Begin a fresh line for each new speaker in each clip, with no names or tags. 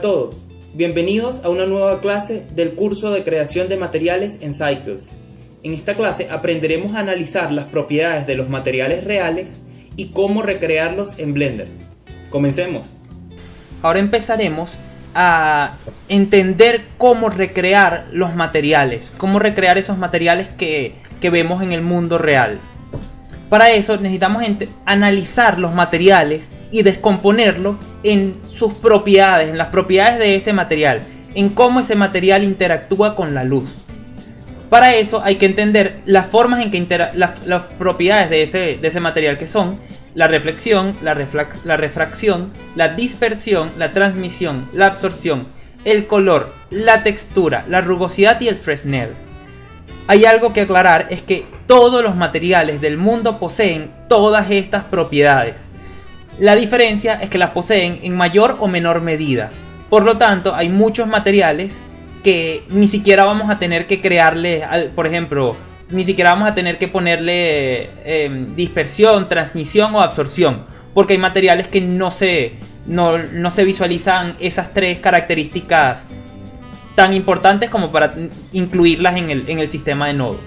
a todos, bienvenidos a una nueva clase del curso de creación de materiales en Cycles. En esta clase aprenderemos a analizar las propiedades de los materiales reales y cómo recrearlos en Blender. Comencemos.
Ahora empezaremos a entender cómo recrear los materiales, cómo recrear esos materiales que vemos en el mundo real. Para eso necesitamos analizar los materiales y descomponerlo en sus propiedades, en las propiedades de ese material, en cómo ese material interactúa con la luz. Para eso hay que entender las formas en que las propiedades de ese material, que son la reflexión, la refracción, la dispersión, la transmisión, la absorción, el color, la textura, la rugosidad y el Fresnel. Hay algo que aclarar, es que todos los materiales del mundo poseen todas estas propiedades. La diferencia es que las poseen en mayor o menor medida. Por lo tanto, hay muchos materiales que ni siquiera vamos a tener que crearle, por ejemplo, ni siquiera vamos a tener que ponerle dispersión, transmisión o absorción, porque hay materiales que no se visualizan esas tres características tan importantes como para incluirlas en el sistema de nodos.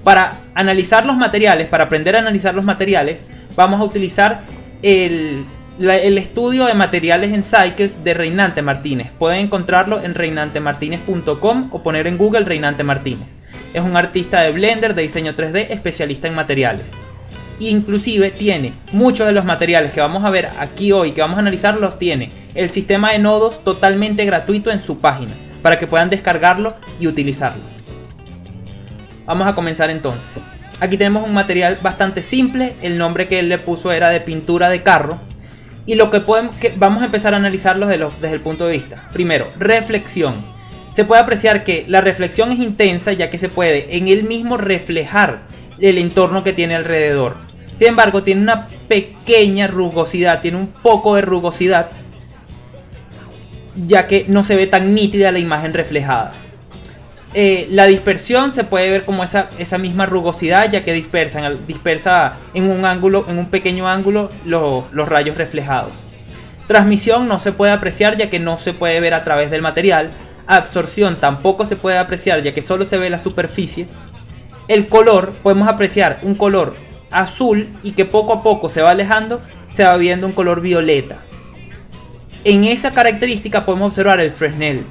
Para analizar los materiales, para aprender a analizar los materiales, vamos a utilizar el estudio de materiales en Cycles de Reynante Martínez. Pueden encontrarlo en reynantemartinez.com o poner en Google Reynante Martínez. Es un artista de Blender, de diseño 3D, especialista en materiales. Inclusive tiene muchos de los materiales que vamos a ver aquí hoy, que vamos a analizar, los tiene el sistema de nodos totalmente gratuito en su página, para que puedan descargarlo y utilizarlo. Vamos a comenzar entonces. Aquí tenemos un material bastante simple, el nombre que él le puso era de pintura de carro. Y lo que vamos a empezar a analizarlo desde el punto de vista. Primero, reflexión. Se puede apreciar que la reflexión es intensa, ya que se puede en él mismo reflejar el entorno que tiene alrededor. Sin embargo, tiene una pequeña rugosidad, tiene un poco de rugosidad, ya que no se ve tan nítida la imagen reflejada. La dispersión se puede ver como esa misma rugosidad, ya que dispersa en un pequeño ángulo los rayos reflejados. Transmisión no se puede apreciar, ya que no se puede ver a través del material. Absorción tampoco se puede apreciar, ya que solo se ve la superficie. El color, podemos apreciar un color azul y que poco a poco se va alejando, se va viendo un color violeta. En esa característica podemos observar el Fresnel,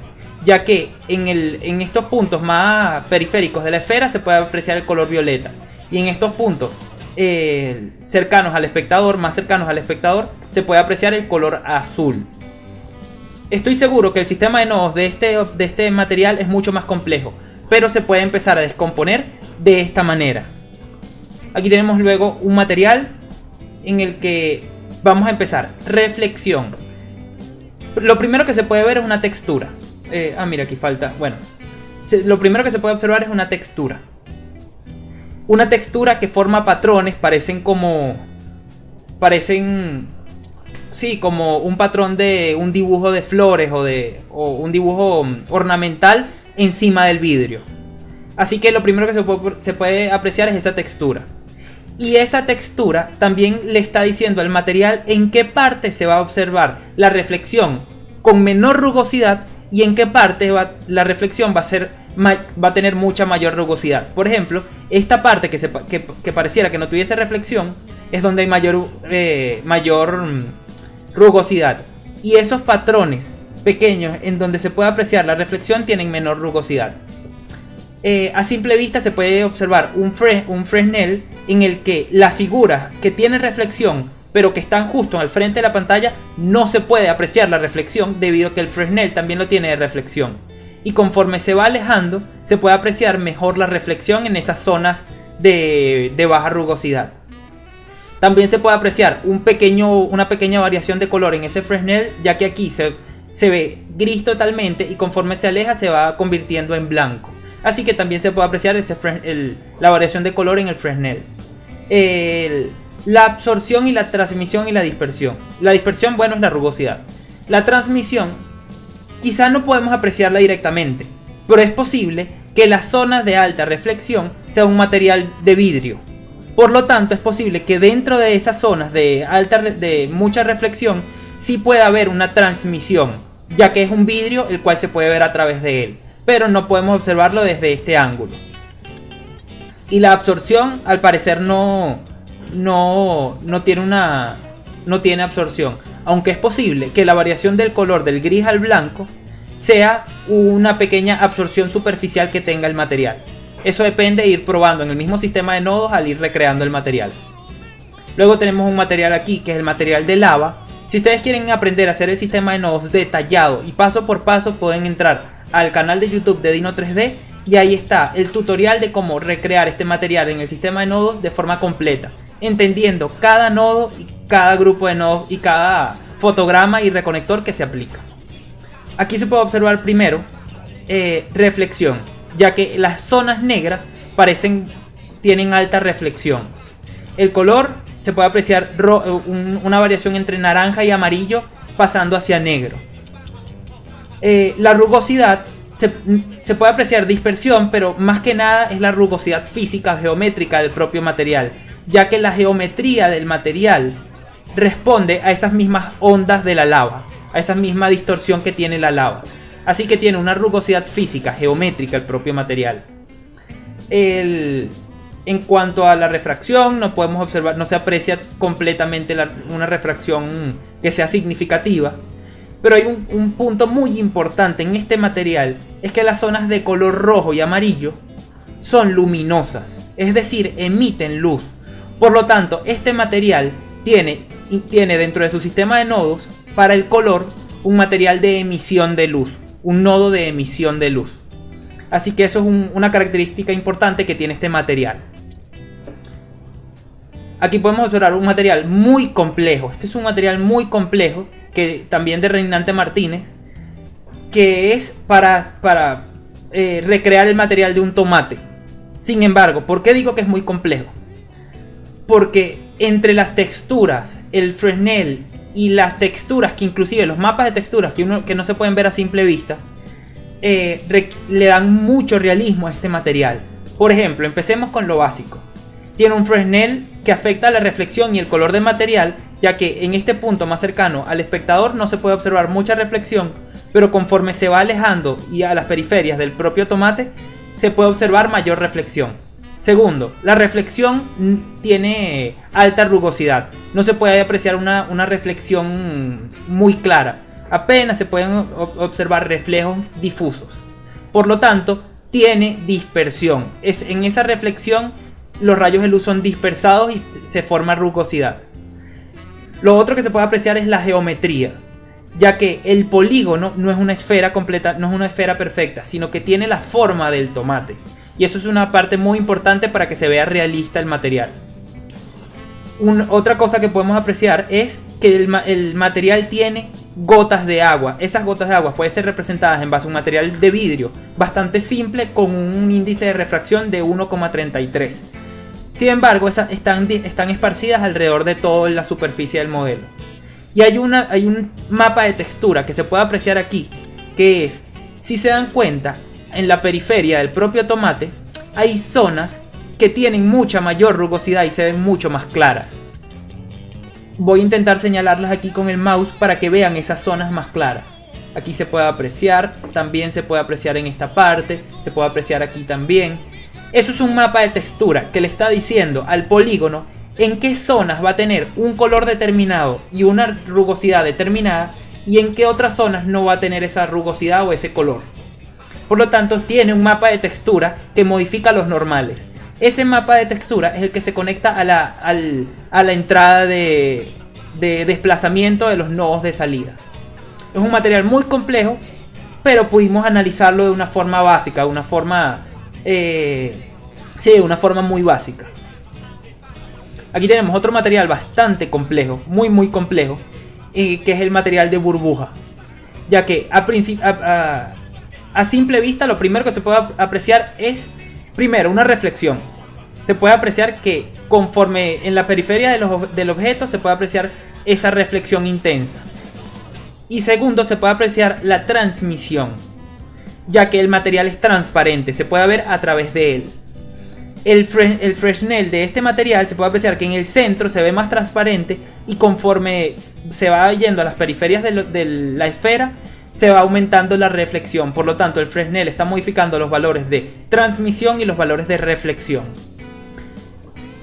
ya que en estos puntos más periféricos de la esfera se puede apreciar el color violeta, y en estos puntos cercanos al espectador, se puede apreciar el color azul. Estoy seguro que el sistema de nodos de este material es mucho más complejo, pero se puede empezar a descomponer de esta manera. Aquí tenemos luego un material en el que vamos a empezar. Reflexión. Lo primero que se puede ver es una textura. Mira, aquí falta. Bueno, lo primero que se puede observar es una textura. Una textura que forma patrones, parecen como un patrón de un dibujo de flores o un dibujo ornamental encima del vidrio. Así que lo primero que se puede apreciar es esa textura. Y esa textura también le está diciendo al material en qué parte se va a observar la reflexión con menor rugosidad y en qué parte la reflexión va a tener mucha mayor rugosidad. Por ejemplo, esta parte que pareciera que no tuviese reflexión es donde hay mayor rugosidad. Y esos patrones pequeños en donde se puede apreciar la reflexión tienen menor rugosidad. A simple vista se puede observar un Fresnel en el que las figuras que tienen reflexión pero que están justo al frente de la pantalla no se puede apreciar la reflexión, debido a que el Fresnel también lo tiene de reflexión. Y conforme se va alejando se puede apreciar mejor la reflexión en esas zonas de baja rugosidad. También se puede apreciar una pequeña variación de color en ese Fresnel, ya que aquí se ve gris totalmente y conforme se aleja se va convirtiendo en blanco. Así que también se puede apreciar la variación de color en el Fresnel. La absorción y la transmisión y la dispersión. La dispersión, bueno, es la rugosidad. La transmisión, quizá no podemos apreciarla directamente, pero es posible que las zonas de alta reflexión sea un material de vidrio. Por lo tanto, es posible que dentro de esas zonas de mucha reflexión sí puede haber una transmisión. ya que es un vidrio el cual se puede ver a través de él, pero no podemos observarlo desde este ángulo. Y la absorción al parecer no tiene absorción, aunque es posible que la variación del color del gris al blanco sea una pequeña absorción superficial que tenga el material. Eso depende de ir probando en el mismo sistema de nodos al ir recreando el material. Luego tenemos un material aquí que es el material de lava. Si ustedes quieren aprender a hacer el sistema de nodos detallado y paso por paso, pueden entrar al canal de YouTube de Dino 3D y ahí está el tutorial de cómo recrear este material en el sistema de nodos de forma completa, entendiendo cada nodo y cada grupo de nodos y cada fotograma y reconector que se aplica. Aquí se puede observar primero reflexión, ya que las zonas negras tienen alta reflexión. El color se puede apreciar una variación entre naranja y amarillo pasando hacia negro. La rugosidad se puede apreciar dispersión, pero más que nada es la rugosidad física geométrica del propio material, ya que la geometría del material responde a esas mismas ondas de la lava, a esa misma distorsión que tiene la lava. Así que tiene una rugosidad física, geométrica el propio material. En cuanto a la refracción, no podemos observar, no se aprecia completamente una refracción que sea significativa. Pero hay un punto muy importante en este material, es que las zonas de color rojo y amarillo son luminosas, es decir, emiten luz. Por lo tanto, este material tiene dentro de su sistema de nodos, para el color, un material de emisión de luz, un nodo de emisión de luz. Así que eso es una característica importante que tiene este material. Aquí podemos observar un material muy complejo. Este es un material muy complejo, que también de Reinante Martínez, que es para recrear el material de un tomate. Sin embargo, ¿por qué digo que es muy complejo? Porque entre las texturas, el Fresnel y las texturas, que inclusive los mapas de texturas que no se pueden ver a simple vista, le dan mucho realismo a este material. Por ejemplo, empecemos con lo básico. Tiene un Fresnel que afecta la reflexión y el color del material, ya que en este punto más cercano al espectador no se puede observar mucha reflexión, pero conforme se va alejando y a las periferias del propio tomate, se puede observar mayor reflexión. Segundo, la reflexión tiene alta rugosidad, no se puede apreciar una reflexión muy clara, apenas se pueden observar reflejos difusos. Por lo tanto, tiene dispersión, en esa reflexión los rayos de luz son dispersados y se forma rugosidad. Lo otro que se puede apreciar es la geometría, ya que el polígono no es una esfera completa, no es una esfera perfecta, sino que tiene la forma del tomate. Y eso es una parte muy importante para que se vea realista el material. Otra cosa que podemos apreciar es que el material tiene gotas de agua. Esas gotas de agua pueden ser representadas en base a un material de vidrio bastante simple con un índice de refracción de 1,33. Sin embargo, esas están esparcidas alrededor de toda la superficie del modelo. Y hay un mapa de textura que se puede apreciar aquí, que es, si se dan cuenta, en la periferia del propio tomate hay zonas que tienen mucha mayor rugosidad y se ven mucho más claras. Voy a intentar señalarlas aquí con el mouse para que vean esas zonas más claras. Aquí se puede apreciar, también se puede apreciar en esta parte, se puede apreciar aquí también. Eso es un mapa de textura que le está diciendo al polígono en qué zonas va a tener un color determinado y una rugosidad determinada y en qué otras zonas no va a tener esa rugosidad o ese color. Por lo tanto, tiene un mapa de textura que modifica los normales. Ese mapa de textura es el que se conecta a la entrada de desplazamiento de los nodos de salida. Es un material muy complejo, pero pudimos analizarlo de una forma básica, de una forma muy básica. Aquí tenemos otro material bastante complejo, muy complejo, que es el material de burbuja. Ya que a simple vista lo primero que se puede apreciar es, primero, una reflexión. Se puede apreciar que conforme en la periferia del objeto se puede apreciar esa reflexión intensa. Y segundo, se puede apreciar la transmisión, ya que el material es transparente, se puede ver a través de él. El Fresnel de este material se puede apreciar que en el centro se ve más transparente y conforme se va yendo a las periferias de la esfera se va aumentando la reflexión. Por lo tanto, el Fresnel está modificando los valores de transmisión y los valores de reflexión.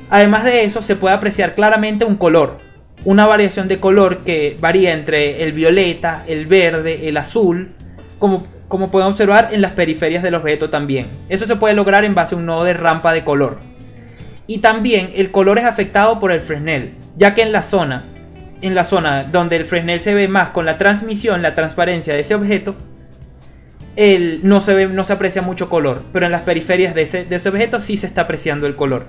Además de eso, se puede apreciar claramente un color, una variación de color que varía entre el violeta, el verde, el azul, como pueden observar en las periferias del objeto también. Eso se puede lograr en base a un nodo de rampa de color. Y también el color es afectado por el Fresnel, ya que en la zona donde el Fresnel se ve más con la transmisión, la transparencia de ese objeto, no se aprecia mucho color, pero en las periferias de ese objeto sí se está apreciando el color.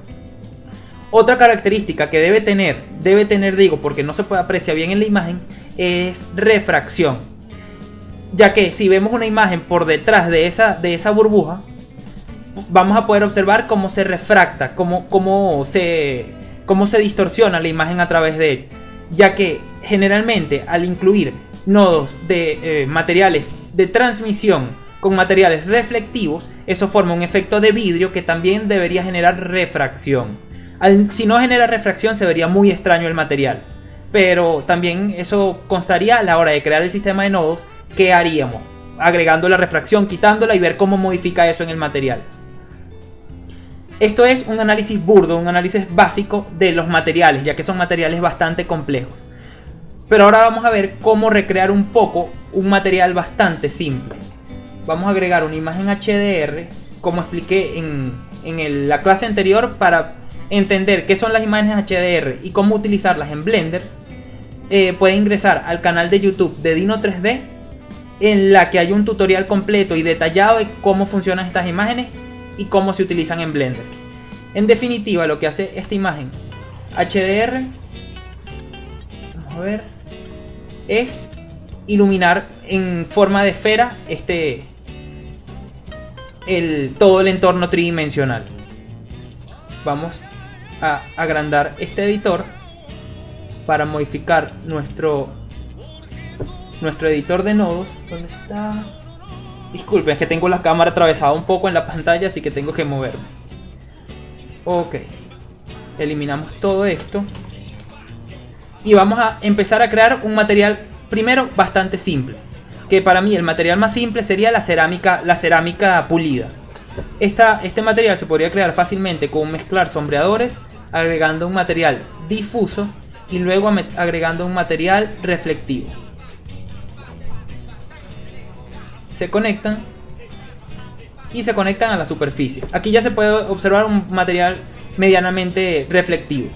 Otra característica que debe tener digo, porque no se puede apreciar bien en la imagen, es refracción. Ya que si vemos una imagen por detrás de esa burbuja, vamos a poder observar cómo se refracta, cómo se distorsiona la imagen a través de él. Ya que generalmente al incluir nodos de materiales de transmisión con materiales reflectivos, eso forma un efecto de vidrio que también debería generar refracción. Si no genera refracción, se vería muy extraño el material. Pero también eso constaría a la hora de crear el sistema de nodos. ¿Qué haríamos? Agregando la refracción, quitándola y ver cómo modifica eso en el material. Esto es un análisis burdo, un análisis básico de los materiales, ya que son materiales bastante complejos. Pero ahora vamos a ver cómo recrear un poco un material bastante simple. Vamos a agregar una imagen HDR, como expliqué en la clase anterior, para entender qué son las imágenes HDR y cómo utilizarlas en Blender. Puede ingresar al canal de YouTube de Dino3D, en la que hay un tutorial completo y detallado de cómo funcionan estas imágenes y cómo se utilizan en Blender. En definitiva, lo que hace esta imagen HDR, vamos a ver, es iluminar en forma de esfera todo el entorno tridimensional. Vamos a agrandar este editor para modificar nuestro editor de nodos. ¿Dónde está? Disculpen, es que tengo la cámara atravesada un poco en la pantalla, así que tengo que moverme. Ok, eliminamos todo esto y vamos a empezar a crear un material primero bastante simple, que para mí el material más simple sería la cerámica pulida. Este material se podría crear fácilmente con mezclar sombreadores, agregando un material difuso y luego agregando un material reflectivo. Se conectan y se conectan a la superficie. Aquí ya se puede observar un material medianamente reflectivo.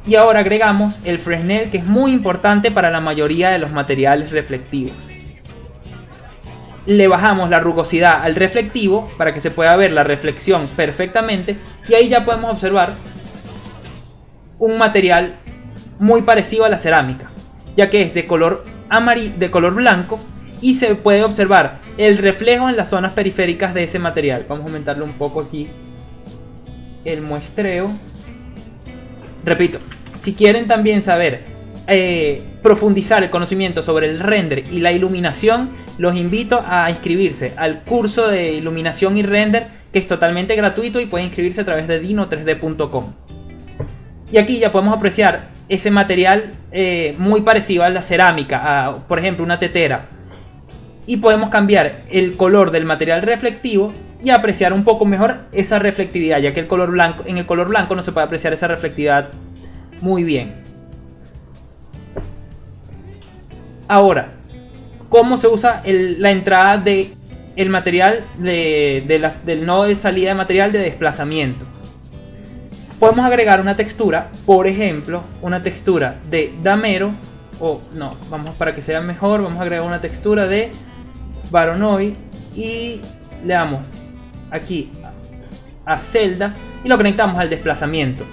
Y ahora agregamos el Fresnel, que es muy importante para la mayoría de los materiales reflectivos. Le bajamos la rugosidad al reflectivo para que se pueda ver la reflexión perfectamente, y ahí ya podemos observar un material muy parecido a la cerámica, ya que es de color blanco, y se puede observar el reflejo en las zonas periféricas de ese material. Vamos a aumentarle un poco aquí el muestreo. Repito, si quieren también saber profundizar el conocimiento sobre el render y la iluminación, los invito a inscribirse al curso de iluminación y render, que es totalmente gratuito y pueden inscribirse a través de dino3d.com. Y aquí ya podemos apreciar ese material muy parecido a la cerámica, por ejemplo una tetera. Y podemos cambiar el color del material reflectivo y apreciar un poco mejor esa reflectividad, ya que en el color blanco no se puede apreciar esa reflectividad muy bien. Ahora, ¿cómo se usa la entrada del material del nodo de salida de material de desplazamiento? Podemos agregar una textura, por ejemplo, una textura de damero, para que sea mejor, vamos a agregar una textura de Voronoi y le damos aquí a celdas y lo conectamos al desplazamiento.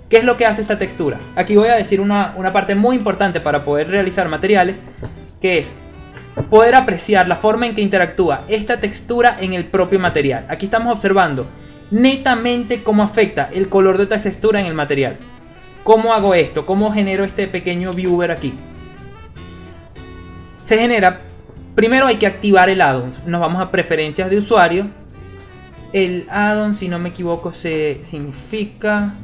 ¿Qué es lo que hace esta textura? Aquí voy a decir una parte muy importante para poder realizar materiales, que es poder apreciar la forma en que interactúa esta textura en el propio material. Aquí estamos observando netamente cómo afecta el color de esta textura en el material. ¿Cómo hago esto? ¿Cómo genero este pequeño viewer aquí? Se genera, primero hay que activar el addon. Nos vamos a preferencias de usuario. El addon, si no me equivoco, significa...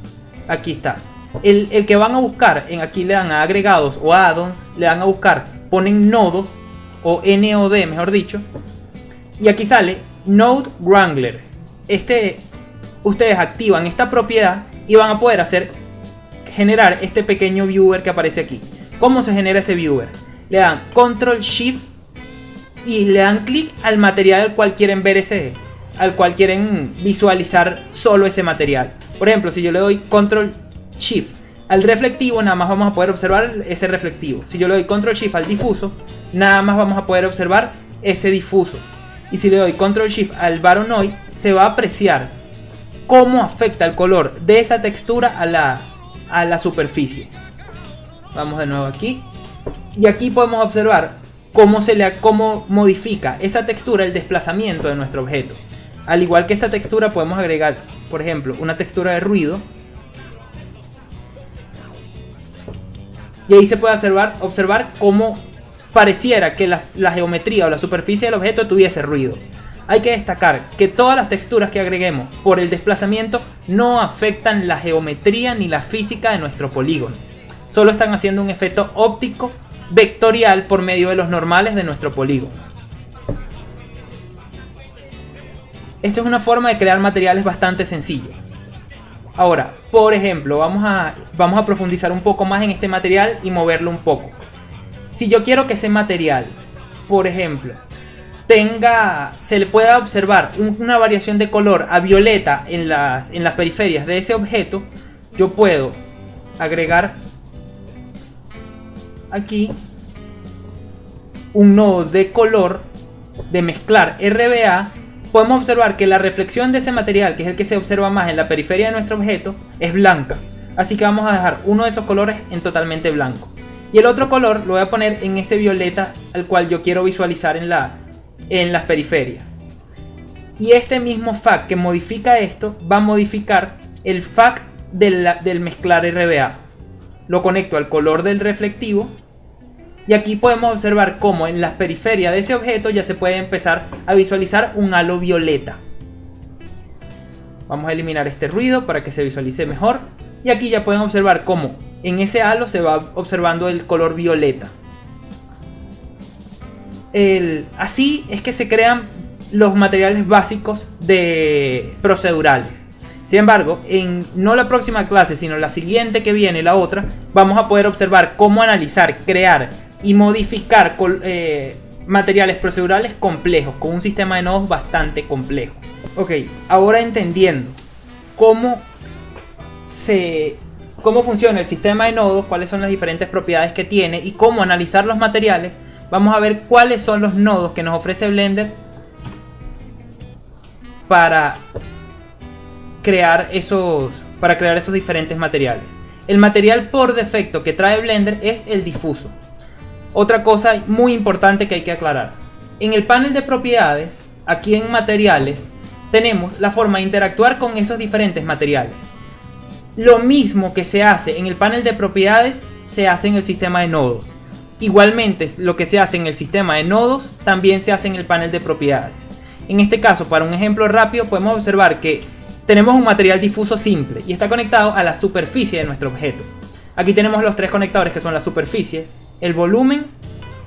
Aquí está. El que van a buscar, aquí le dan a agregados o addons, le dan a buscar, ponen nodo o NOD mejor dicho, y aquí sale Node Wrangler. Ustedes activan esta propiedad y van a poder generar este pequeño viewer que aparece aquí. ¿Cómo se genera ese viewer? Le dan Control Shift y le dan clic al material al cual quieren ver al cual quieren visualizar solo ese material. Por ejemplo, si yo le doy Control Shift al reflectivo, nada más vamos a poder observar ese reflectivo. Si yo le doy Control Shift al difuso, nada más vamos a poder observar ese difuso. Y si le doy Control Shift al Voronoi, se va a apreciar cómo afecta el color de esa textura a la superficie. Vamos de nuevo aquí. Y aquí podemos observar cómo modifica esa textura el desplazamiento de nuestro objeto. Al igual que esta textura podemos agregar, por ejemplo, una textura de ruido. Y ahí se puede observar cómo pareciera que la geometría o la superficie del objeto tuviese ruido. Hay que destacar que todas las texturas que agreguemos por el desplazamiento no afectan la geometría ni la física de nuestro polígono. Solo están haciendo un efecto óptico vectorial por medio de los normales de nuestro polígono. Esto es una forma de crear materiales bastante sencillo. Ahora, por ejemplo, vamos a profundizar un poco más en este material y moverlo un poco. Si yo quiero que ese material, por ejemplo, se le pueda observar una variación de color a violeta en las periferias de ese objeto, yo puedo agregar aquí un nodo de color, de mezclar RBA. Podemos observar que la reflexión de ese material, que es el que se observa más en la periferia de nuestro objeto, es blanca. Así que vamos a dejar uno de esos colores en totalmente blanco. Y el otro color lo voy a poner en ese violeta al cual yo quiero visualizar en las periferias. Y este mismo FAC que modifica esto va a modificar el FAC del mezclar RBA. Lo conecto al color del reflectivo. Y aquí podemos observar cómo en las periferias de ese objeto ya se puede empezar a visualizar un halo violeta. Vamos a eliminar este ruido para que se visualice mejor. Y aquí ya pueden observar cómo en ese halo se va observando el color violeta. Así es que se crean los materiales básicos de procedurales. Sin embargo, no la próxima clase, sino la siguiente que viene, la otra, vamos a poder observar cómo analizar, crear y modificar materiales procedurales complejos, con un sistema de nodos bastante complejo. Ok, ahora entendiendo cómo funciona el sistema de nodos, cuáles son las diferentes propiedades que tiene y cómo analizar los materiales, vamos a ver cuáles son los nodos que nos ofrece Blender para crear esos diferentes materiales. El material por defecto que trae Blender es el difuso. Otra cosa muy importante que hay que aclarar: en el panel de propiedades, aquí en materiales, tenemos la forma de interactuar con esos diferentes materiales. Lo mismo que se hace en el panel de propiedades se hace en el sistema de nodos. Igualmente, lo que se hace en el sistema de nodos también se hace en el panel de propiedades. En este caso, para un ejemplo rápido, podemos observar que tenemos un material difuso simple y está conectado a la superficie de nuestro objeto. Aquí tenemos los tres conectores que son la superficie, el volumen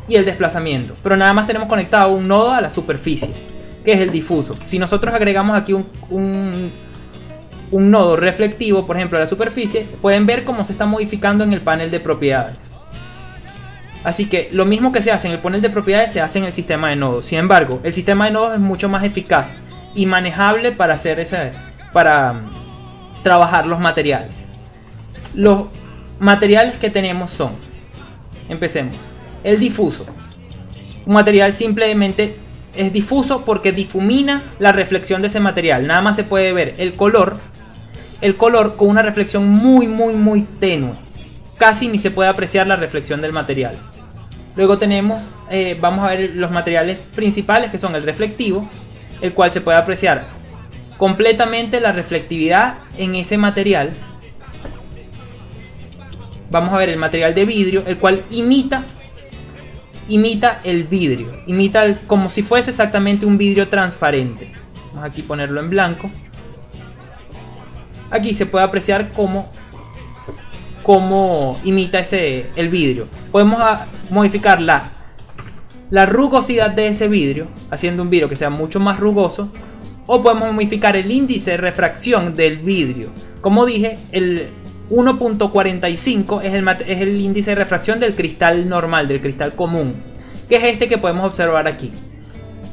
y el desplazamiento, pero nada más tenemos conectado un nodo a la superficie, que es el difuso. Si nosotros agregamos aquí un nodo reflectivo, por ejemplo, a la superficie, pueden ver cómo se está modificando en el panel de propiedades. Así que lo mismo que se hace en el panel de propiedades se hace en el sistema de nodos. Sin embargo, el sistema de nodos es mucho más eficaz y manejable para trabajar los materiales. Los materiales que tenemos son, empecemos, el difuso. Un material simplemente es difuso porque difumina la reflexión de ese material. Nada más se puede ver el color con una reflexión muy tenue. Casi ni se puede apreciar la reflexión del material. Luego tenemos, vamos a ver los materiales principales, que son el reflectivo, el cual se puede apreciar completamente la reflectividad en ese material. Vamos a ver el material de vidrio, el cual imita el vidrio, como si fuese exactamente un vidrio transparente. Vamos aquí a ponerlo en blanco. Aquí se puede apreciar cómo imita el vidrio. Podemos modificar la la rugosidad de ese vidrio, haciendo un vidrio que sea mucho más rugoso, o podemos modificar el índice de refracción del vidrio. Como dije, el 1.45 es el índice de refracción del cristal normal, del cristal común, que es este que podemos observar aquí.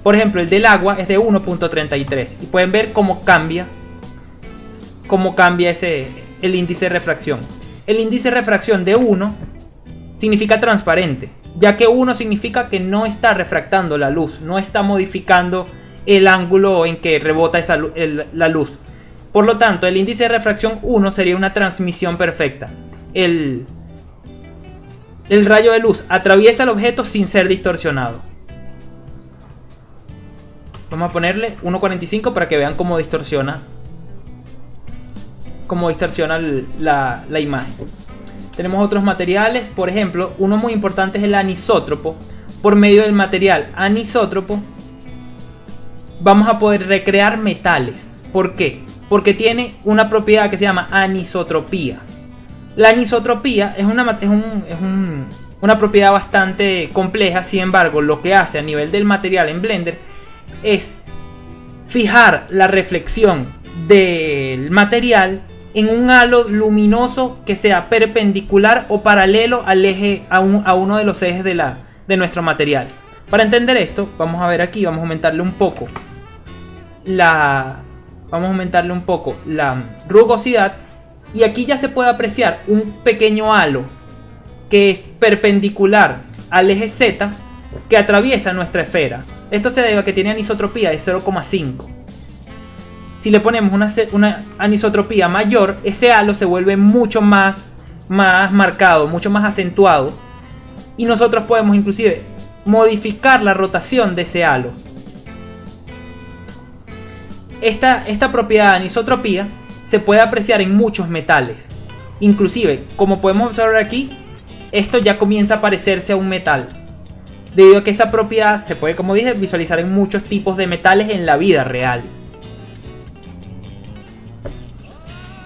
Por ejemplo, el del agua es de 1.33 y pueden ver cómo cambia el índice de refracción. El índice de refracción de 1 significa transparente, ya que 1 significa que no está refractando la luz, no está modificando el ángulo en que rebota la luz. Por lo tanto, el índice de refracción 1 sería una transmisión perfecta. El rayo de luz atraviesa el objeto sin ser distorsionado. Vamos a ponerle 1.45 para que vean cómo distorsiona la imagen. Tenemos otros materiales, por ejemplo, uno muy importante es el anisótropo. Por medio del material anisótropo vamos a poder recrear metales. ¿Por qué? Porque tiene una propiedad que se llama anisotropía. La anisotropía es una propiedad bastante compleja. Sin embargo, lo que hace a nivel del material en Blender es fijar la reflexión del material en un halo luminoso que sea perpendicular o paralelo al eje, a uno de los ejes de nuestro material. Para entender esto, vamos a ver aquí, vamos a aumentarle un poco la rugosidad, y aquí ya se puede apreciar un pequeño halo que es perpendicular al eje Z que atraviesa nuestra esfera. Esto se debe a que tiene anisotropía de 0,5. Si le ponemos una anisotropía mayor, ese halo se vuelve mucho más marcado, mucho más acentuado, y nosotros podemos inclusive modificar la rotación de ese halo. Esta propiedad de anisotropía se puede apreciar en muchos metales. Inclusive, como podemos observar aquí, esto ya comienza a parecerse a un metal, debido a que esa propiedad se puede, como dije, visualizar en muchos tipos de metales en la vida real.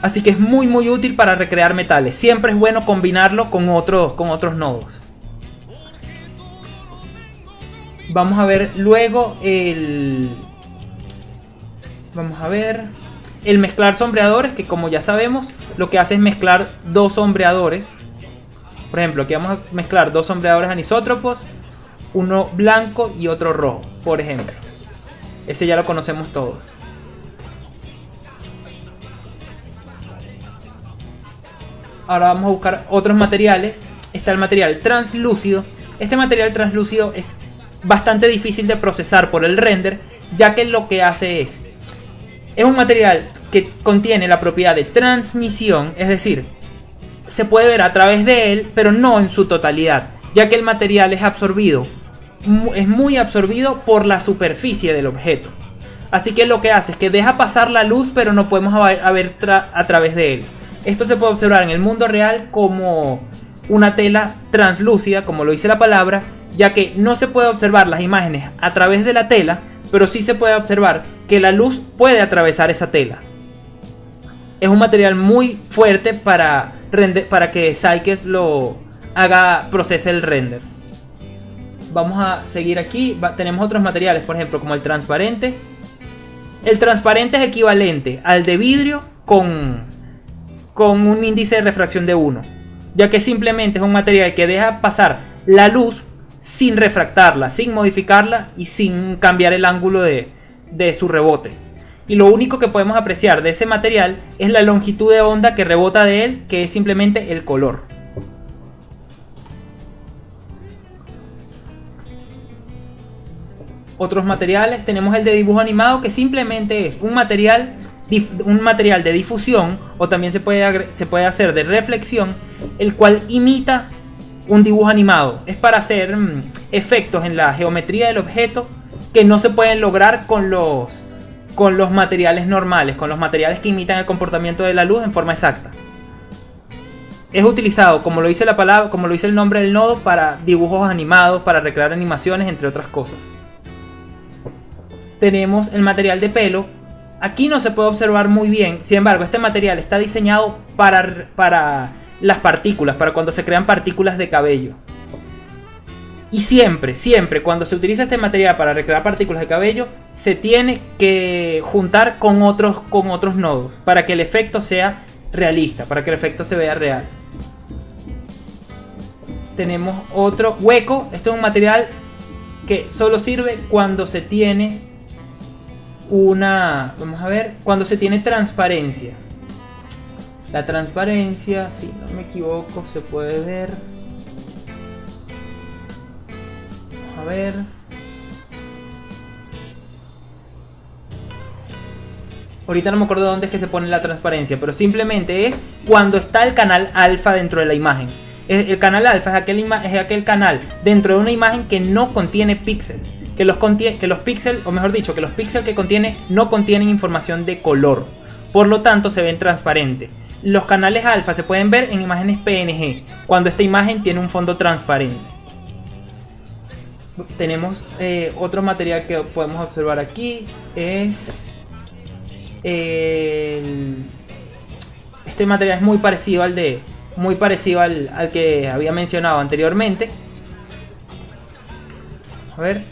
Así que es muy útil para recrear metales. Siempre es bueno combinarlo con otros nodos. Vamos a ver luego el mezclar sombreadores, que como ya sabemos, lo que hace es mezclar dos sombreadores. Por ejemplo, aquí vamos a mezclar dos sombreadores anisótropos, uno blanco y otro rojo, por ejemplo. Ese ya lo conocemos todos. Ahora vamos a buscar otros materiales. Está el material translúcido. Este material translúcido es bastante difícil de procesar por el render, ya que lo que hace es un material que contiene la propiedad de transmisión, es decir, se puede ver a través de él, pero no en su totalidad, ya que el material es muy absorbido por la superficie del objeto. Así que lo que hace es que deja pasar la luz, pero no podemos ver a través de él. Esto se puede observar en el mundo real como una tela translúcida, como lo dice la palabra, ya que no se puede observar las imágenes a través de la tela, pero sí se puede observar que la luz puede atravesar esa tela. Es un material muy fuerte para que Cykes procese el render. Vamos a seguir aquí. Tenemos otros materiales, por ejemplo, como el transparente. El transparente es equivalente al de vidrio con un índice de refracción de 1, ya que simplemente es un material que deja pasar la luz sin refractarla, sin modificarla y sin cambiar el ángulo de su rebote. Y lo único que podemos apreciar de ese material es la longitud de onda que rebota de él, que es simplemente el color. Otros materiales, tenemos el de dibujo animado, que simplemente es un material de difusión, o también se puede hacer de reflexión, el cual imita un dibujo animado. Es para hacer efectos en la geometría del objeto que no se pueden lograr con los materiales normales, con los materiales que imitan el comportamiento de la luz en forma exacta. Es utilizado, como lo dice la palabra, como lo dice el nombre del nodo, para dibujos animados, para recrear animaciones, entre otras cosas. Tenemos el material de pelo. Aquí no se puede observar muy bien, sin embargo este material está diseñado para las partículas, para cuando se crean partículas de cabello. Y siempre cuando se utiliza este material para recrear partículas de cabello, se tiene que juntar con otros nodos para que el efecto sea realista, para que el efecto se vea real. Tenemos otro hueco. Este es un material que solo sirve cuando se tiene cuando se tiene transparencia. La transparencia, si no me equivoco, se puede ver. A ver. Ahorita no me acuerdo dónde es que se pone la transparencia, pero simplemente es cuando está el canal alfa dentro de la imagen. El canal alfa es aquel canal dentro de una imagen que no contiene píxeles. Que los píxeles, o mejor dicho, que los píxeles que contiene no contienen información de color. Por lo tanto, se ven transparentes. Los canales alfa se pueden ver en imágenes PNG, cuando esta imagen tiene un fondo transparente. Tenemos otro material que podemos observar aquí. Este material es muy parecido al que había mencionado anteriormente. A ver.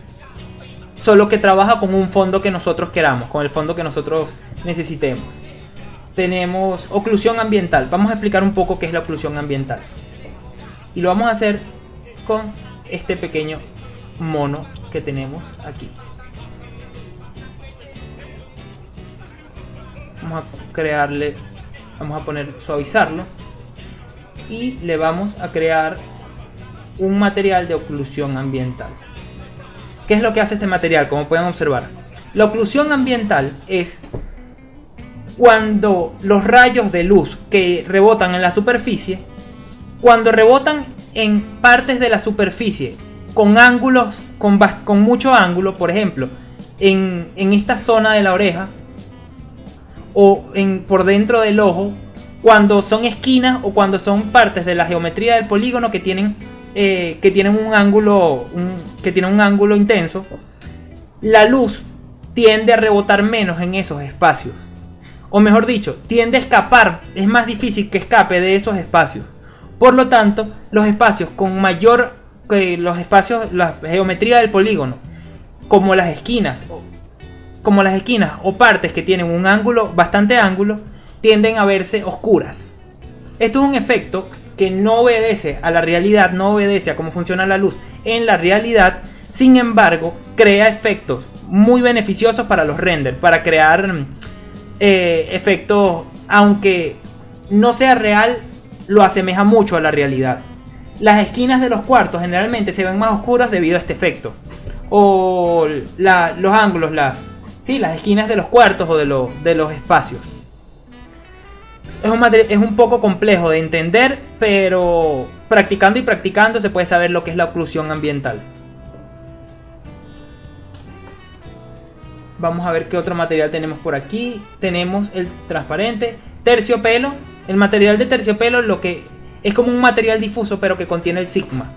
Solo que trabaja con un fondo que nosotros queramos, con el fondo que nosotros necesitemos. Tenemos oclusión ambiental. Vamos a explicar un poco qué es la oclusión ambiental. Y lo vamos a hacer con este pequeño mono que tenemos aquí. Vamos a suavizarlo. Y le vamos a crear un material de oclusión ambiental. ¿Qué es lo que hace este material? Como pueden observar, la oclusión ambiental es cuando los rayos de luz que rebotan en la superficie, cuando rebotan en partes de la superficie con ángulos, con mucho ángulo, por ejemplo, en esta zona de la oreja o por dentro del ojo, cuando son esquinas o cuando son partes de la geometría del polígono que tienen un ángulo intenso, la luz tiende a rebotar menos en esos espacios, o mejor dicho, tiende a escapar, es más difícil que escape de esos espacios. Por lo tanto, la geometría del polígono, como las esquinas o partes que tienen bastante ángulo, tienden a verse oscuras. Esto es un efecto que no obedece a la realidad, no obedece a cómo funciona la luz en la realidad. Sin embargo, crea efectos muy beneficiosos para los renders, para crear efectos, aunque no sea real, lo asemeja mucho a la realidad. Las esquinas de los cuartos generalmente se ven más oscuras debido a este efecto, o los ángulos, las esquinas de los cuartos o de los espacios. Es un poco complejo de entender, pero practicando se puede saber lo que es la oclusión ambiental. Vamos a ver qué otro material tenemos por aquí. Tenemos el transparente, terciopelo. El material de terciopelo es como un material difuso, pero que contiene el sigma.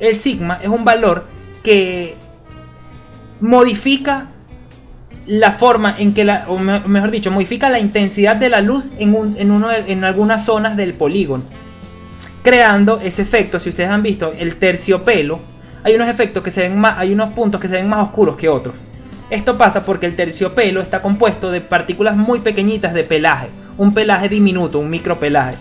El sigma es un valor que modifica la forma en que modifica la intensidad de la luz en algunas zonas del polígono, creando ese efecto. Si ustedes han visto el terciopelo, hay unos efectos que se ven más, hay unos puntos que se ven más oscuros que otros. Esto pasa porque el terciopelo está compuesto de partículas muy pequeñitas de pelaje, un pelaje diminuto, un micropelaje,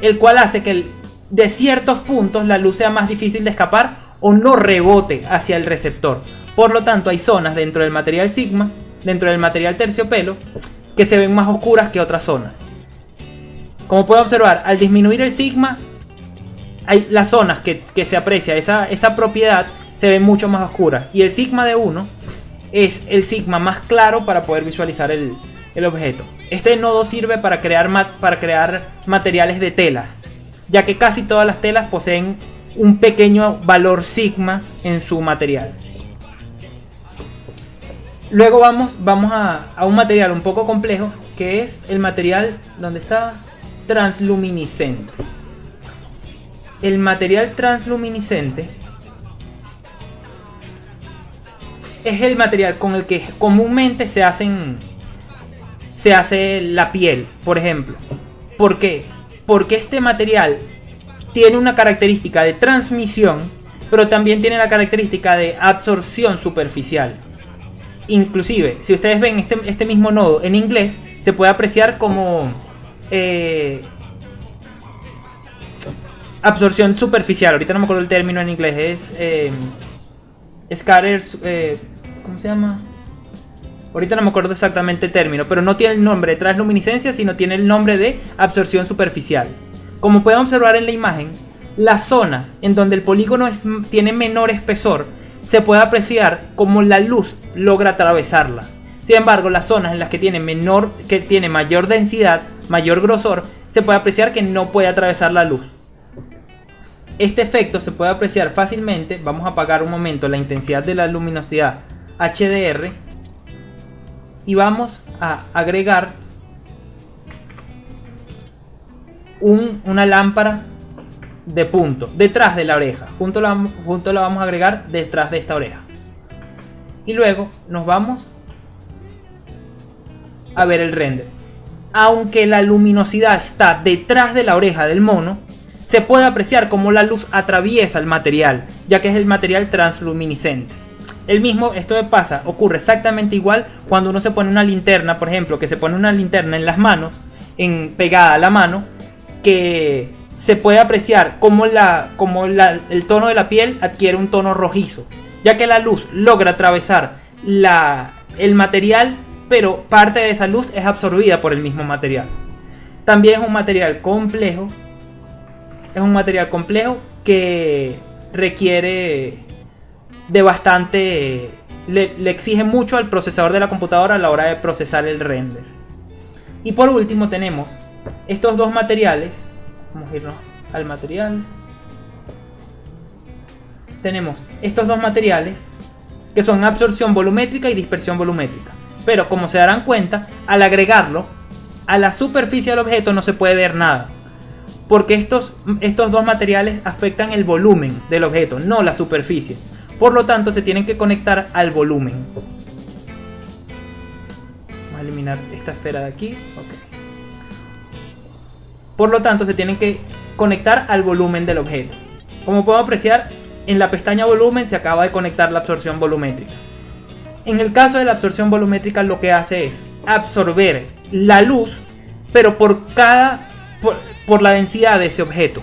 el cual hace que de ciertos puntos la luz sea más difícil de escapar o no rebote hacia el receptor. Por lo tanto, hay zonas dentro del material sigma, dentro del material terciopelo, que se ven más oscuras que otras zonas. Como pueden observar, al disminuir el sigma, hay las zonas que se aprecia esa propiedad se ven mucho más oscuras, y el sigma de 1 es el sigma más claro para poder visualizar el objeto. Este nodo sirve para crear materiales de telas, ya que casi todas las telas poseen un pequeño valor sigma en su material. Luego vamos a un material un poco complejo, que es el material donde está transluminiscente. El material transluminiscente es el material con el que comúnmente se hace la piel, por ejemplo. ¿Por qué? Porque este material tiene una característica de transmisión pero también tiene la característica de absorción superficial. Inclusive, si ustedes ven este mismo nodo en inglés, se puede apreciar como absorción superficial. Ahorita no me acuerdo el término en inglés, es scatter, ¿cómo se llama? Ahorita no me acuerdo exactamente el término, pero no tiene el nombre de transluminiscencia, sino tiene el nombre de absorción superficial. Como pueden observar en la imagen, las zonas en donde el polígono tiene menor espesor, se puede apreciar cómo la luz logra atravesarla. Sin embargo, las zonas en las que tiene mayor densidad, mayor grosor, se puede apreciar que no puede atravesar la luz. Este efecto se puede apreciar fácilmente. Vamos a apagar un momento la intensidad de la luminosidad HDR y vamos a agregar una lámpara de punto detrás de la oreja. Junto la vamos a agregar detrás de esta oreja. Y luego nos vamos a ver el render. Aunque la luminosidad está detrás de la oreja del mono, se puede apreciar cómo la luz atraviesa el material, ya que es el material transluminiscente. Esto ocurre exactamente igual cuando uno se pone una linterna, por ejemplo, que se pone una linterna en las manos, pegada a la mano, que se puede apreciar cómo el tono de la piel adquiere un tono rojizo, ya que la luz logra atravesar el material, pero parte de esa luz es absorbida por el mismo material. También es un material complejo. Es un material complejo que requiere de bastante... Le exige mucho al procesador de la computadora a la hora de procesar el render. Y por último tenemos estos dos materiales. Vamos a irnos al material. Tenemos estos dos materiales que son absorción volumétrica y dispersión volumétrica. Pero como se darán cuenta, al agregarlo a la superficie del objeto no se puede ver nada, porque estos dos materiales afectan el volumen del objeto, no la superficie. Por lo tanto, se tienen que conectar al volumen. Vamos a eliminar esta esfera de aquí. Okay. Por lo tanto, se tienen que conectar al volumen del objeto. Como puedo apreciar, en la pestaña volumen se acaba de conectar la absorción volumétrica. En el caso de la absorción volumétrica, lo que hace es absorber la luz, pero por la densidad de ese objeto.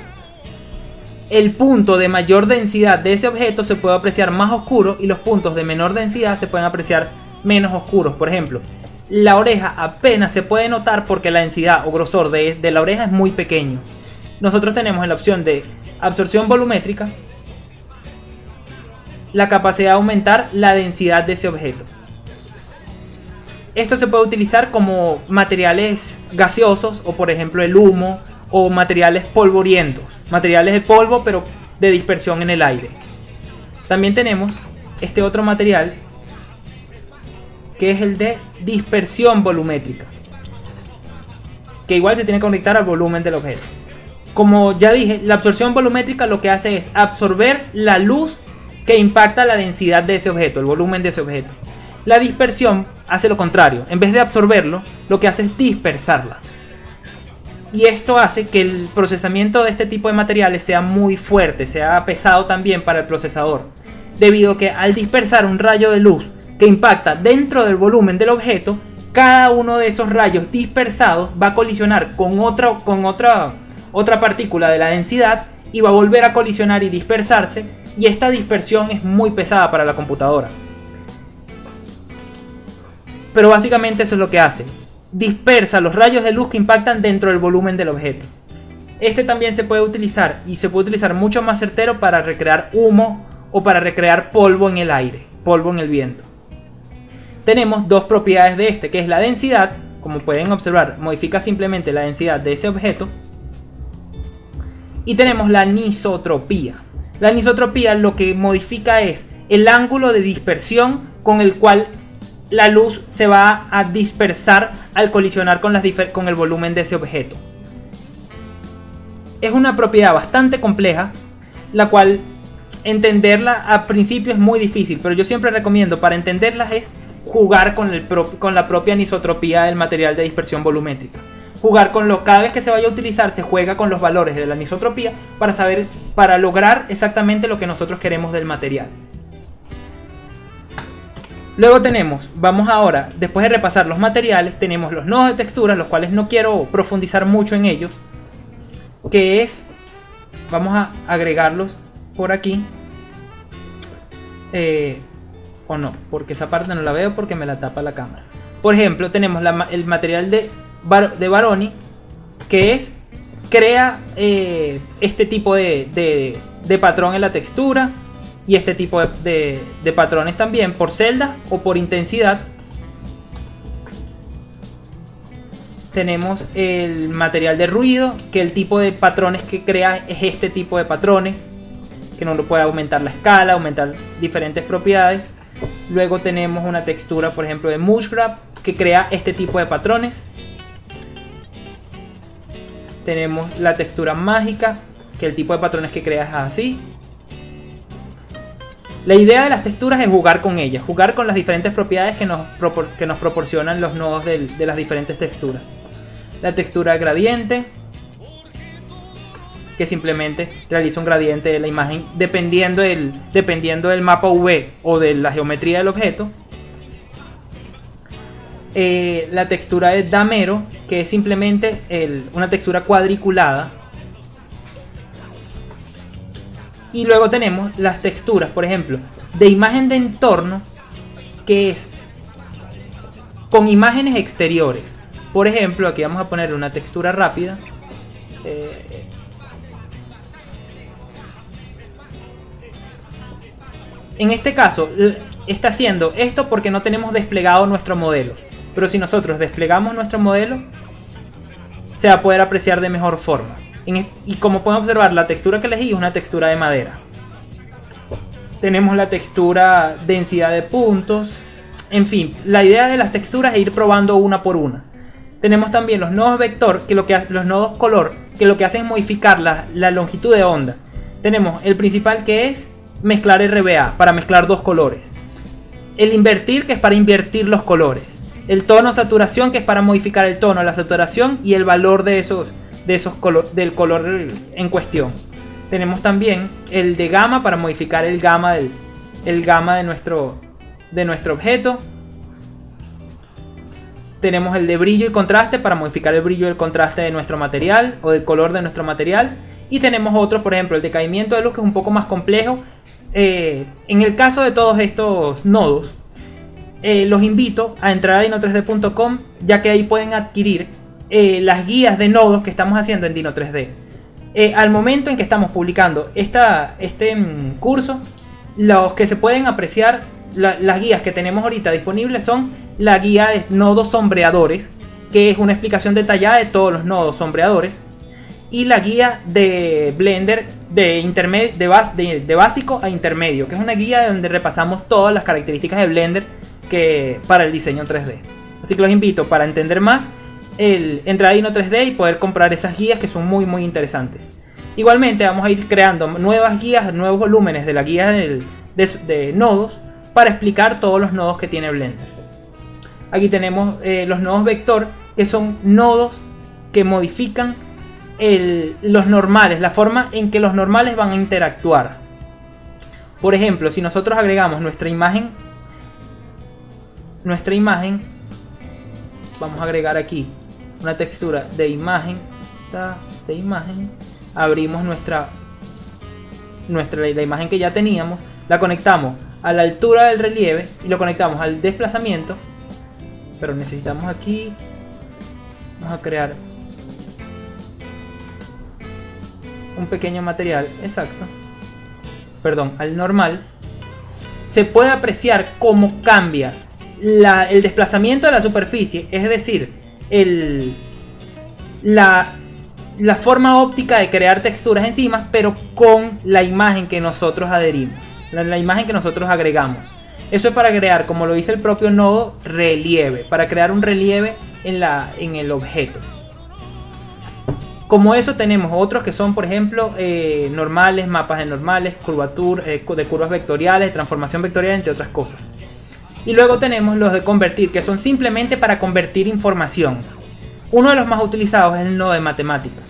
El punto de mayor densidad de ese objeto se puede apreciar más oscuro y los puntos de menor densidad se pueden apreciar menos oscuros. Por ejemplo, la oreja apenas se puede notar porque la densidad o grosor de la oreja es muy pequeño. Nosotros tenemos en la opción de absorción volumétrica la capacidad de aumentar la densidad de ese objeto. Esto se puede utilizar como materiales gaseosos, o por ejemplo el humo, o materiales polvorientos, materiales de polvo pero de dispersión en el aire. También tenemos este otro material que es el de dispersión volumétrica, que igual se tiene que conectar al volumen del objeto. Como ya dije, la absorción volumétrica lo que hace es absorber la luz que impacta la densidad de ese objeto, el volumen de ese objeto. La dispersión hace lo contrario. En vez de absorberlo, lo que hace es dispersarla. Y esto hace que el procesamiento de este tipo de materiales sea muy fuerte, sea pesado también para el procesador, debido a que al dispersar un rayo de luz que impacta dentro del volumen del objeto, cada uno de esos rayos dispersados va a colisionar con otra partícula de la densidad y va a volver a colisionar y dispersarse, y esta dispersión es muy pesada para la computadora. Pero básicamente eso es lo que hace. Dispersa los rayos de luz que impactan dentro del volumen del objeto. Este también se puede utilizar, y se puede utilizar mucho más certero para recrear humo o para recrear polvo en el aire, polvo en el viento. Tenemos dos propiedades de este, que es la densidad. Como pueden observar, modifica simplemente la densidad de ese objeto. Y tenemos la anisotropía. La anisotropía lo que modifica es el ángulo de dispersión con el cual la luz se va a dispersar al colisionar con el volumen de ese objeto. Es una propiedad bastante compleja, la cual entenderla a principio es muy difícil, pero yo siempre recomiendo para entenderlas es jugar con la propia anisotropía del material de dispersión volumétrica. cada vez que se vaya a utilizar, se juega con los valores de la anisotropía para lograr exactamente lo que nosotros queremos del material. Luego vamos ahora, después de repasar los materiales, tenemos los nodos de texturas, los cuales no quiero profundizar mucho en ellos, vamos a agregarlos por aquí, o no, porque esa parte no la veo porque me la tapa la cámara. Por ejemplo, tenemos el material de Baroni, que crea este tipo de patrón en la textura, y este tipo de patrones también por celda o por intensidad. Tenemos el material de ruido, que el tipo de patrones que crea es este tipo de patrones, que no lo puede aumentar la escala, aumentar diferentes propiedades. Luego tenemos una textura, por ejemplo, de Mush Graph, que crea este tipo de patrones. Tenemos la textura mágica, que el tipo de patrones que crea es así. La idea de las texturas es jugar con ellas, jugar con las diferentes propiedades que nos proporcionan los nodos de las diferentes texturas. La textura gradiente, que simplemente realiza un gradiente de la imagen dependiendo del mapa UV o de la geometría del objeto. La textura de damero, que es simplemente una textura cuadriculada. Y luego tenemos las texturas, por ejemplo, de imagen de entorno, que es con imágenes exteriores. Por ejemplo, aquí vamos a ponerle una textura rápida. En este caso, está haciendo esto porque no tenemos desplegado nuestro modelo. Pero si nosotros desplegamos nuestro modelo, se va a poder apreciar de mejor forma. Y como pueden observar, la textura que elegí es una textura de madera. Tenemos la textura densidad de puntos. En fin, la idea de las texturas es ir probando una por una. Tenemos también los nodos vector, los nodos color, que lo que hacen es modificar la longitud de onda. Tenemos el principal, que es mezclar RBA, para mezclar dos colores. El invertir, que es para invertir los colores. El tono saturación, que es para modificar el tono, la saturación y el valor del color en cuestión. Tenemos también el de gama, para modificar el gama de nuestro objeto. Tenemos el de brillo y contraste, para modificar el brillo y el contraste de nuestro material o del color de nuestro material. Y tenemos otro, por ejemplo, el de caimiento de luz, que es un poco más complejo. En el caso de todos estos nodos, los invito a entrar a dino3d.com, ya que ahí pueden adquirir las guías de nodos que estamos haciendo en Dino3D. Al momento en que estamos publicando este curso, los que se pueden apreciar, las guías que tenemos ahorita disponibles son la guía de nodos sombreadores, que es una explicación detallada de todos los nodos sombreadores, y la guía de Blender de básico a intermedio, que es una guía donde repasamos todas las características de Blender para el diseño 3D. Así que los invito, para entender más, entrar a Dino3D y poder comprar esas guías, que son muy muy interesantes. Igualmente vamos a ir creando nuevas guías, nuevos volúmenes de la guía de nodos, para explicar todos los nodos que tiene Blender. Aquí tenemos los nodos vector, que son nodos que modifican los normales, la forma en que los normales van a interactuar. Por ejemplo, si nosotros agregamos nuestra imagen, vamos a agregar aquí una textura de imagen, abrimos la imagen que ya teníamos, la conectamos a la altura del relieve y lo conectamos al desplazamiento, pero necesitamos aquí, vamos a crear un pequeño material, al normal. Se puede apreciar cómo cambia el desplazamiento de la superficie, es decir, la forma óptica de crear texturas encima, pero con la imagen que nosotros adherimos, la imagen que nosotros agregamos. Eso es para crear, como lo dice el propio nodo, relieve, para crear un relieve en el objeto. Como eso tenemos otros que son, por ejemplo, normales, mapas de normales, de curvas vectoriales, de transformación vectorial, entre otras cosas. Y luego tenemos los de convertir, que son simplemente para convertir información. Uno de los más utilizados es el nodo de matemática,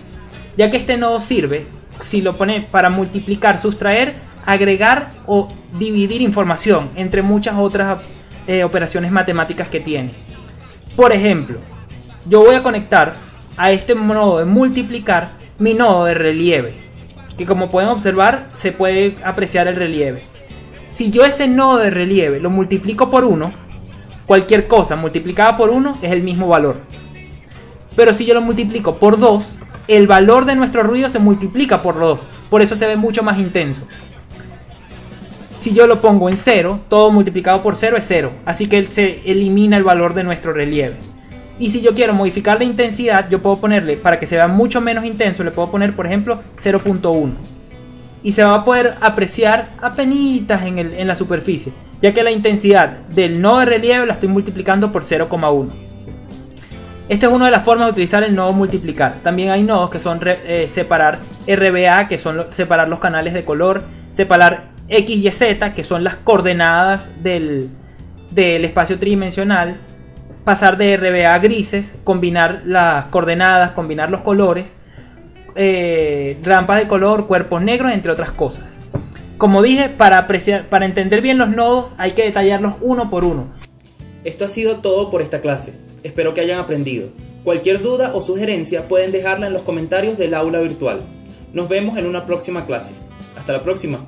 ya que este nodo sirve, si lo pone, para multiplicar, sustraer, agregar o dividir información entre muchas otras operaciones matemáticas que tiene. Por ejemplo, yo voy a conectar a este nodo de multiplicar mi nodo de relieve, que como pueden observar se puede apreciar el relieve. Si yo ese nodo de relieve lo multiplico por 1, cualquier cosa multiplicada por 1 es el mismo valor. Pero si yo lo multiplico por 2, el valor de nuestro ruido se multiplica por 2, por eso se ve mucho más intenso. Si yo lo pongo en 0, todo multiplicado por 0 es 0, así que se elimina el valor de nuestro relieve. Y si yo quiero modificar la intensidad, yo puedo ponerle, para que se vea mucho menos intenso, le puedo poner por ejemplo 0.1. Y se va a poder apreciar apenitas en la superficie, ya que la intensidad del nodo de relieve la estoy multiplicando por 0,1. Esta es una de las formas de utilizar el nodo multiplicar. También hay nodos que son separar RBA, que son separar los canales de color, separar X y Z, que son las coordenadas del espacio tridimensional, pasar de RBA a grises, combinar las coordenadas, combinar los colores, rampas de color, cuerpos negros, entre otras cosas. Como dije, para entender bien los nodos hay que detallarlos uno por uno.
Esto ha sido todo por esta clase. Espero que hayan aprendido. Cualquier duda o sugerencia pueden dejarla en los comentarios del aula virtual. Nos vemos en una próxima clase. Hasta la próxima.